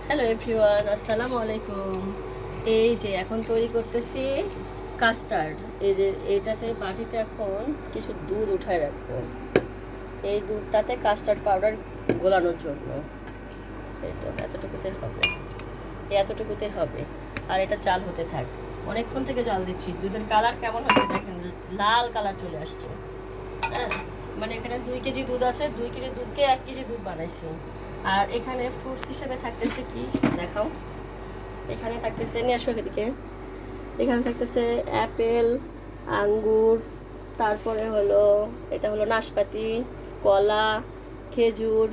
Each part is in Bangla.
হ্যালো এভরিওয়ান, আসসালামু আলাইকুম। এই যে এখন তৈরি করতেছি কাস্টার্ড। এই যে এইটাতে বাটিতে এখন কিছু দুধ উঠায় রাখবো, এই দুধটাতে কাস্টার্ড পাউডার গোলানোর জন্য। এই তো এতটুকুতে হবে, এতটুকুতে হবে। আর এটা জাল হতে থাক, অনেকক্ষণ থেকে জাল দিচ্ছি। দুধের কালার কেমন হচ্ছে দেখেন, লাল কালার চলে আসছে। হ্যাঁ, মানে এখানে 2 কেজি দুধ আছে, 2 কেজি দুধকে 1 কেজি দুধ বানাইছি। আর এখানে ফ্রুটস হিসেবে থাকতেছে কি দেখাও, এখানে থাকতেছে নিয়ে আসো এদিকে। এখানে থাকতেছে অ্যাপেল, আঙ্গুর, তারপরে হলো এটা হলো নাশপাতি, কলা, খেজুর,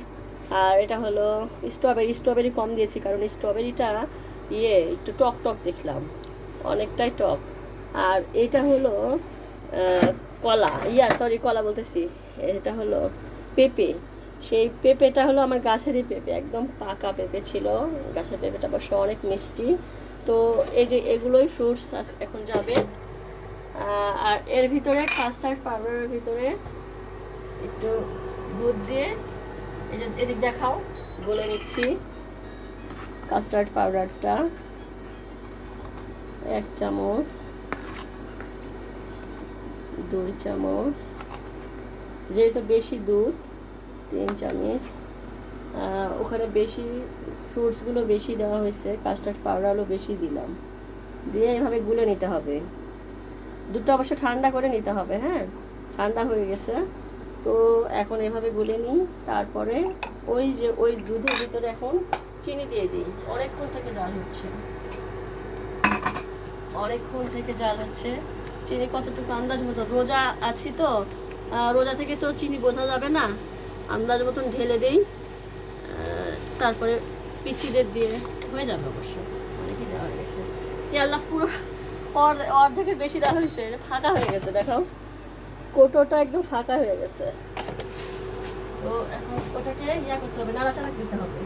আর এটা হলো স্ট্রবেরি। স্ট্রবেরি কম দিয়েছি কারণ স্ট্রবেরিটা একটু টক টক দেখলাম, অনেকটাই টক। আর এটা হলো কলা, সরি কলা বলতেছি, এটা হলো পেঁপে। সেই পেঁপেটা হলো আমার গাছেরই পেঁপে, একদম পাকা পেঁপে ছিল। গাছের পেঁপেটা অবশ্য অনেক মিষ্টি। তো এই যে এগুলোই ফ্রুটস এখন যাবে। আর এর ভিতরে কাস্টার্ড পাউডারের ভিতরে একটু দুধ দিয়ে, এই যে এদিক দেখাও, বলে নিচ্ছি। কাস্টার্ড পাউডারটা 1 চামচ, 2 চামচ, যেহেতু বেশি দুধ 3 চামচ। ওখানে বেশি ফ্রুটসগুলো বেশি দেওয়া হয়েছে, কাস্টার্ড পাউডারও বেশি দিলাম। দিয়ে এভাবে গুলে নিতে হবে। দুধটা অবশ্য ঠান্ডা করে নিতে হবে। হ্যাঁ, ঠান্ডা হয়ে গেছে। তো এখন এভাবে গুলে নিই। তারপরে ওই দুধের ভিতরে এখন চিনি দিয়ে দিই। অনেকক্ষণ থেকে জাল হচ্ছে। চিনি কতটুকু আন্দাজ মতো, রোজা আছি তো, রোজা থেকে তো চিনি বোঝা যাবে না, আন্দাজ মতন ঢেলে দেই। তারপরে পিচিদের দিয়ে হয়ে যাবে অবশ্য। অনেকই দেওয়া হয়ে গেছে। আল্লাহ, পুরো অর্ধেকের বেশি দেওয়া হয়েছে, ফাঁকা হয়ে গেছে। দেখো কোটোটা একদম ফাঁকা হয়ে গেছে। তো এখন ওটাকে করতে হবে, নাড়াচাড়া দিতে হবে।